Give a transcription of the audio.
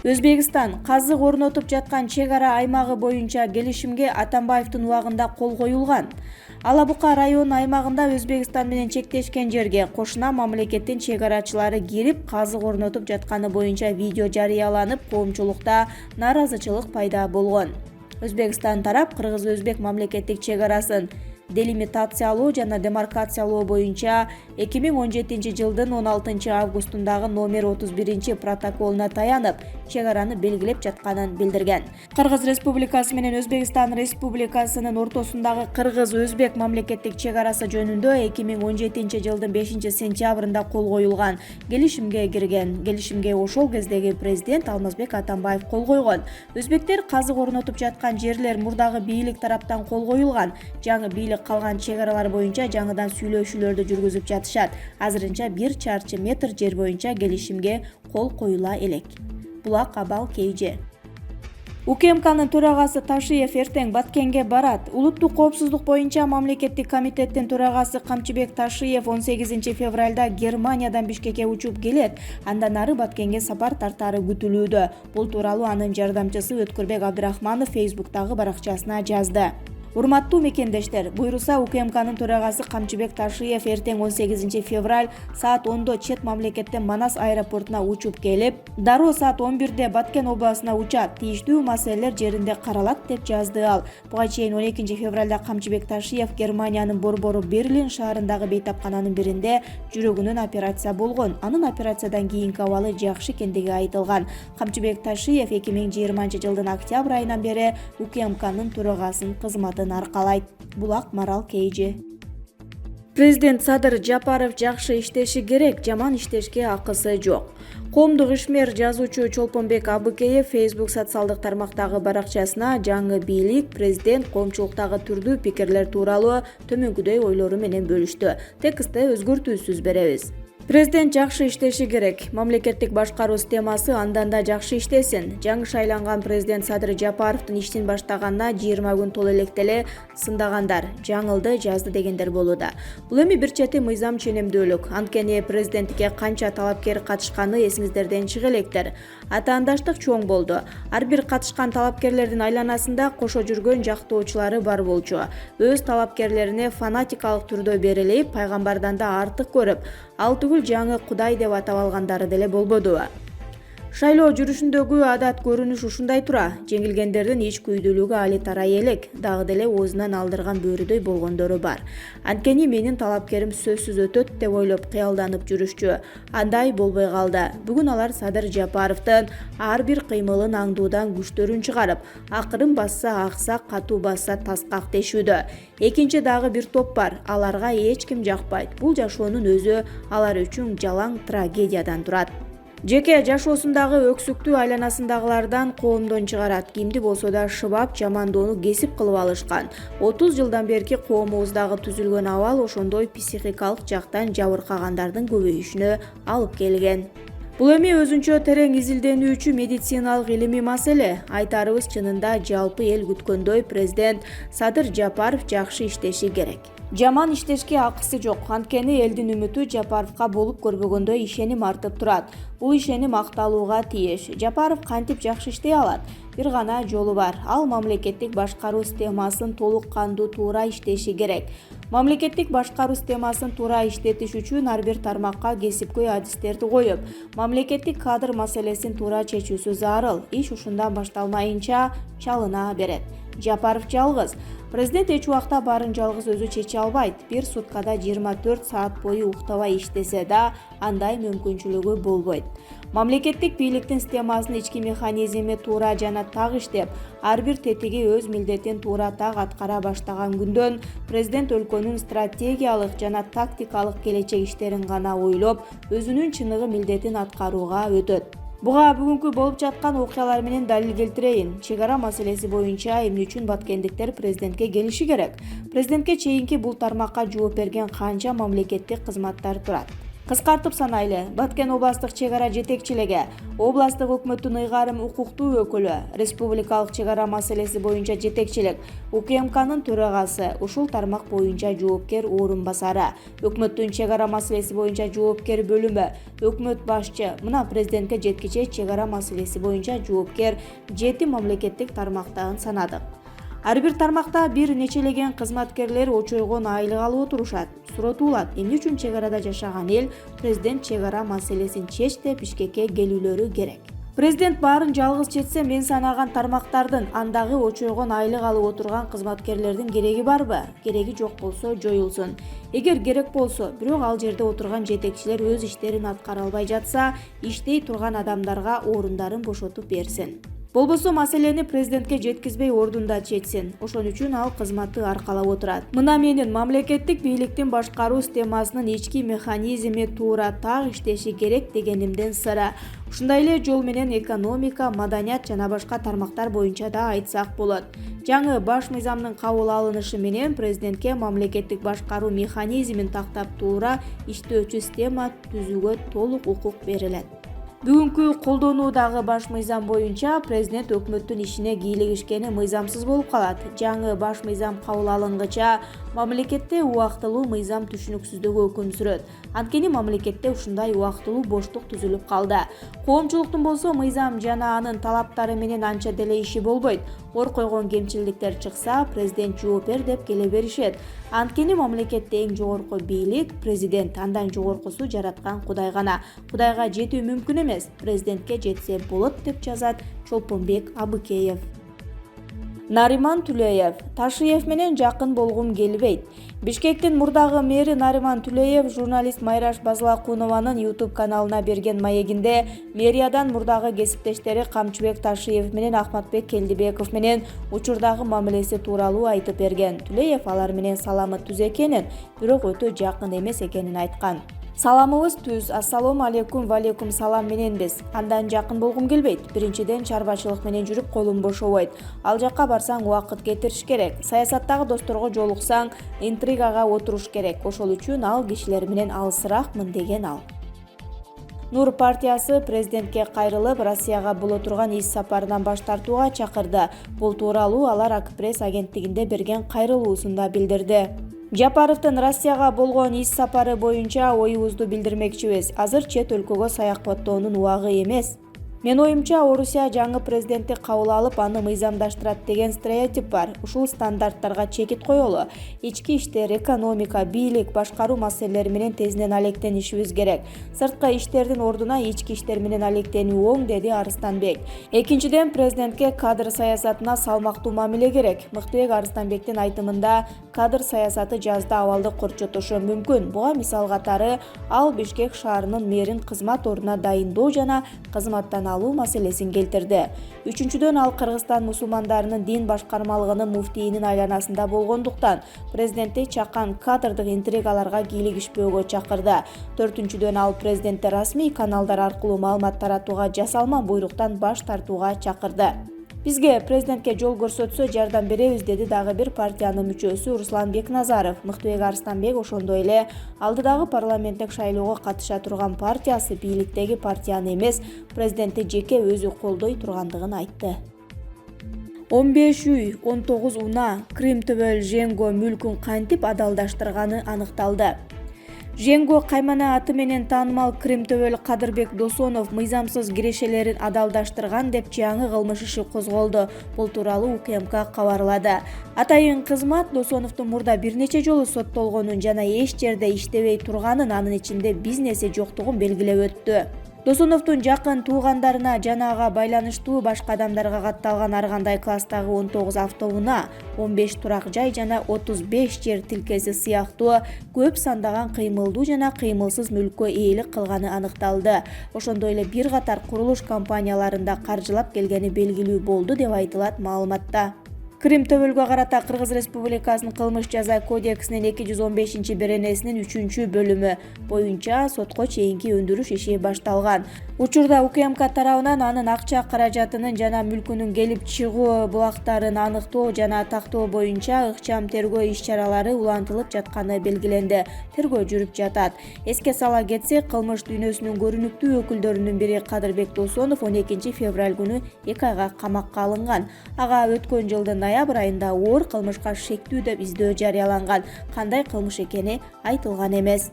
Өзбекстан казык орнотуп жаткан чек ара аймагы боюнча келишимге Атамбаевдин убагында кол коюлган. Алабука району аймагында Өзбекстан менен чектешкен жерге кошуна мамлекеттин чек арачылары кирип казык орнотуп жатканы боюнча видео жарыяланып, коомчулукта нааразычылык пайда болгон. Өзбекстан тарап кыргыз-өзбек мамлекеттик чек арасын делимитациялоо жана демаркациялоо боюнча 2017-жылдын 16-августундагы номер 31 протоколуна таянып, чек араны белгилеп жатканын билдирген. Кыргыз Республикасы менен Өзбекстан Республикасынын ортосундагы кыргыз-өзбек мамлекеттик чек арасы жөнүндө 2017-жылдын 5-сентябрында кол коюлган келишимге кирген. Келишимге ошол кездеги президент Алмазбек Атамбаев кол койгон. Өзбектер казык орнотуп жаткан жерлер мурдагы бийлик тараптан кол коюлган. Жаңы бийлик калган чек аралар боюнча жаңыдан сүйлөшүүлөрдү жүргүзүп жатышат. Азырынча 1 чарчы метр жер боюнча келишимге кол коюла элек. Булак Абал Кейже. УКМКнын төрагасы Ташиев эртең Баткенге барат. Улуттук коопсуздук боюнча мамлекеттик комитеттин төрагасы Камчыбек Ташиев 18 февралда Германиядан Бишкекке учуп келет. Андан ары Баткенге сапар тартары күтүлүүдө. Бул тууралуу анын жардамчысы Өткүрбек Абдрахманов Фейсбуктагы баракчасына жазды. Урматтуу мекендештер, буйруса УКМКнын төрагасы Камчыбек Ташиев эртең 18 февраль саат 10-до чет мамлекеттен Манас аэропортуна учуп келип, дароо саат 11-де Баткен областына учат. Тийиштүү маселелер жеринде каралат деп жазды ал. Буга чейин 12 февралда Камчыбек Ташиев Германиянын борбору Берлин шаарындагы бейтапкананын биринде жүрөгүнөн операция болгон. Анын операциядан кийинки абалы жакшы экендиги айтылган. Камчыбек Ташиев 2020-жылдын октябрь айынан бери УКМКнын төрагасын кызматын аркалайт. Булак Марал Кейже. Президент Садыр Жапаров жакшы иштеши керек, жаман иштешке акысы жок. Коомдук ишмер жазуучу Чолпонбек Абыкеев Facebook социалдык тармактагы баракчасына жаңы бийлик, президент коомчулуктагы түрдүү пикирлер тууралуу төмөнкүдөй ойлору менен бөлүштү. Текстте өзгөртүүсүз беребиз. Президент жакшы иштеши керек. Мамлекеттик башкаруу системасы андан да жакшы иштесин. Жаңы шайланган президент Садыр Жапаровдун иштин баштаганына 20 күн толо электе сындагандар, жаңылды, жазды дегендер болууда. Бул эми бир чети мыйзам ченемдүүлүк. Анткени президенттикке канча талапкер катышканы эсиңиздерден чыга электер. Атаандаштык чоң болду. Ар бир катышкан талапкерлердин айланасында кошо жүргөн жактоочулары бар болчу. Өз талапкерлерине фанатикалык түрдө берилип, пайгамбардан да артык көрүп, ал түгүл жаңы Кудай деп атап алгандары деле болбоду. Шайлоо жүрүшүндөгү адат көрүнүш ушундай тура. Жеңилгендердин ич күйдүүлүгү али тарай элек, дагы деле оозунан алдырган бөрүдөй болгондору бар. Анткени менин талапкерим сөзсүз өтөт деп ойлоп кыялданып жүрүшчү. Андай болбой калды. Бүгүн алар Садыр Жапаровдун ар бир кыймылын аңдуудан күчтөрүн чыгарып, акырын басса аксак, катуу басса таскак дешүүдө. Экинчи дагы бир топ бар. Аларга эч ким жакпайт. Бул жашоонун өзү алар үчүн жалаң трагедиядан турат. Жеке жашоосундагы өксүктүү айланасындагылардан коомдон чыгарат. Кимди болсо да шыбап, жамандоону кесип кылып алышкан. 30 жылдан берки коомубуздагы түзүлгөн абал ошондой психикалык жактан жабыркагандардын көбөйүшүнө алып келген. Бул эми өзүнчө терең изилденүүчү медициналык илимий маселе. Айтарыбыз чынында жалпы эл күткөндөй президент Садыр Жапаров жакшы иштеши керек. Жаман иштешке акысы жок. Анткени элдин үмүтү Жапаровго болуп көрбөгөндөй ишеним артып турат. Бул ишеним акталууга тийиш. Жапаров кантип жакшы иштей алат? Бир гана жолу бар. Ал мамлекеттик башкаруу системасын толук кандуу туура иштеши керек. Мамлекеттик башкаруу системасын туура иштетиш үчүн ар бир тармакка кесипкөй адистерди коюп, мамлекеттик кадр маселесин туура чечүүсү зарыл. Иш ушундан башталмайынча чалына берет. Жапаров жалгыз. Президент эч убакта баарын жалгыз өзү чече албайт. Бир суткада 24 саат бою уктабай иштесе да, андай мүмкүнчүлүгү болбойт. Мамлекеттик бийликтин системасынын ички механизми туура жана так иштеп, ар бир тетиги өз милдетин туура так аткара баштаган күндөн президент өлкөнүн стратегиялык жана тактикалык келечек иштерин гана ойлоп, өзүнүн чыныгы милдетин аткарууга өтөт. Буга бүгүнкү болуп жаткан окуялар менен далил келтирейин. Чек ара маселеси боюнча эмне үчүн баткендиктер президентке келиши керек? Президентке чейинки бул тармакка жооп берген канча мамлекеттик кызматтар турат? Кыскартып санайлы, Баткен областык чегара жетекчилиги, областык өкмөттүн ыйгарым укуктуу өкүлү, республикалык чегара маселеси боюнча жетекчилик, УКМКнын төрагасы, ушул тармак боюнча жоопкер орун басары, өкмөттүн чегара маселеси боюнча жоопкер бөлүмү, өкмөт башчы, мына президентке жеткиче чегара маселеси боюнча жоопкер 7 мамлекеттик тармактагын санадык. Ар бир тармакта бир нечелеген кызматкерлер очойгон айлык алып отурушат. Суротуулат, эмне үчүн чегарада жашаган эл президент чегара маселесин чеч деп Бишкекке келүүлөрү керек. Президент баарын жалгыз чечсе, мен санаган тармактардын андагы очойгон айлык алып отурган кызматкерлердин кереги барбы? Кереги жок болсо жоюлсун. Эгер керек болсо, бирок ал жерде отурган жетекчилер өз иштерин аткара албай жатса, иштей турган адамдарга орундарын бошотуп берсин. Болбосо маселени президентке жеткизбей ордунда чечсин. Ошон үчүн ал кызматты аркалап отурат. Мына менин мамлекеттик бийликтин башкаруу системасынын ички механизми туура так иштеши керек дегенимден сыра. Ушундай эле жол менен экономика, маданият жана башка тармактар боюнча да айтсак болот. Жаңы баш мыйзамдын кабыл алынышы менен президентке мамлекеттик башкаруу механизмин тактап туура иштөөчү система түзүүгө толук укук берилет. Бүгүнкү колдонуудагы баш мыйзам боюнча президент өкмөттүн ишине кийлигишкени мыйзамсыз болуп калат. Жаңы баш мыйзам кабыл алынгыча мамлекетте убактылуу мыйзам түшүнүксүздүгү өкүм сүрөт. Анткени мамлекетте ушундай убактылуу боштук түзүлүп калды. Коомчулуктун болсо мыйзам жана анын талаптары менен анча деле иши болбойт. Ор койгон кемчиликтер чыкса, президент жооп бер деп келе беришет. Анткени мамлекетте эң жогорку бийлик президент, андан жогоркусу жараткан Кудай гана. Кудайга жетүү мүмкүн эмес, президентке жетсе болот деп жазат Чолпонбек Абыкеев. Нариман Түлеев: Ташиев менен жакын болгум келбейт. Бишкектин мурдагы мэри Нариман Түлеев журналист Майраш Базылакунованын YouTube каналына берген маегинде мэриядан мурдагы кесиптештери Камчыбек Ташиев менен Ахматбек Келдибеков менен учурдагы мамилеси тууралуу айтып берген. Түлеев алар менен саламы түз экенин, бирок өтө жакын эмес экенин айткан. Саламыбыз түз, ассалому алейкум, валейкум салам мененбиз. Андан жакын болгум келбейт. Биринчиден чарбачылык менен жүрүп колум бошобойт. Ал жакка барсаң убакыт кетириш керек. Саясаттагы досторго жолуксаң, интригага отуруш керек. Ошол үчүн ал кишилер менен алысыракмын деген ал. Нур партиясы президентке кайрылып, Россияга боло турган иш сапарынан баш тартууга чакырды. Бул тууралуу алар Ак-пресс агенттигинде берген кайрылуусунда билдирди. Жапаровдун Россияга болгон иш сапары боюнча оюбузду билдирмекчибиз. Азыр чет өлкөгө саякаттоонун убагы эмес. Мен оюмча, Орусия жаңы президентти кабыл алып, аны мыйзамдаштырат деген стереотип бар. Ушул стандарттарга чекит коелу. Ички иштер, экономика, бийлик, башкаруу маселелери менен тезинен алектенишибиз керек. Сырткы иштердин ордуна ички иштер менен алектенүү оң, деди Арыстанбек. Экинчиден, президентке кадр саясатына салмактуу мамиле керек. Мыктыбек Арыстанбектин айтымында, кадр саясаты жазда абалды корчотошу мүмкүн. Буга мисал катары ал Бишкек шаарынын мэрин кызмат ордуна дайындоо жана кызматтан алуу маселесин келтирди. Үчүнчүдөн, ал Кыргызстан мусулмандарынын дин башкармалыгынын муфтийинин айланасында болгондуктан президентти чакан кадрдык интригаларга кийлигишпөөгө чакырды. Төртүнчүдөн, ал президентти расмий каналдар аркылуу маалымат таратууга жасалма буйруктан баш тартууга чакырды. Бизге президентке жол көрсөтсө жардам беребиз, деди дагы бир партиянын мүчөсү Руслан Бекназаров. Мыктыбек Арыстанбек ошондой эле алдыдагы парламенттик шайлоого катыша турган партиясы бийликтеги партияны эмес, президентти жеке өзү колдой тургандыгын айтты. 15 үй, 19 унаа Крим төбөл Женго мүлкүн кантип адалдаштырганы аныкталды. Женго каймана аты менен таанымал Крим төбөл Кадырбек Досонов мыйзамсыз кирешелерин адалдаштырган деп жаңы кылмыш иши козголду. Бул тууралуу УКМК кабарлады. Атайын кызмат Досоновдун мурда бир нече жолу соттолгонун жана эч жерде иштебей турганын, анын ичинде бизнеси жоктугун белгилеп өттү. Досоновдун жакын туугандарына жана ага байланыштуу башка адамдарга катталган ар кандай класстагы 19 автоунаа, 15 турак жай жана 35 жер тилкеси сыяктуу көп сандаган кыймылдуу жана кыймылсыз мүлккө ээлик кылганы аныкталды. Ошондой эле бир катар курулуш компанияларында каржылап келгени белгилүү болду деп айтылат маалыматта. Крим төбөлгө карата Кыргыз Республикасынын кылмыш жаза кодексинин 215-беренесинин 3-бөлүмү боюнча сотко чейинки өндүрүш иши башталган. Учурда УКМК тарабынан анын акча каражатынын жана мүлкүнүн келип чыгуу булактарын аныктоо жана тактоо боюнча ыкчам тергөө иш-чаралары улантылып жатканы белгиленди. Тергөө жүрүп жатат. Эске сала кетсек, кылмыш дүйнөсүнүн көрүнүктүү өкүлдөрүнүн бири Кадырбек Досонов 12 февраль күнү 2 айга камакка алынган. Ага өткөн жылдын ноябрь айында оор кылмышка шектүү деп издөө жарыяланган. Кандай кылмыш экени айтылган эмес.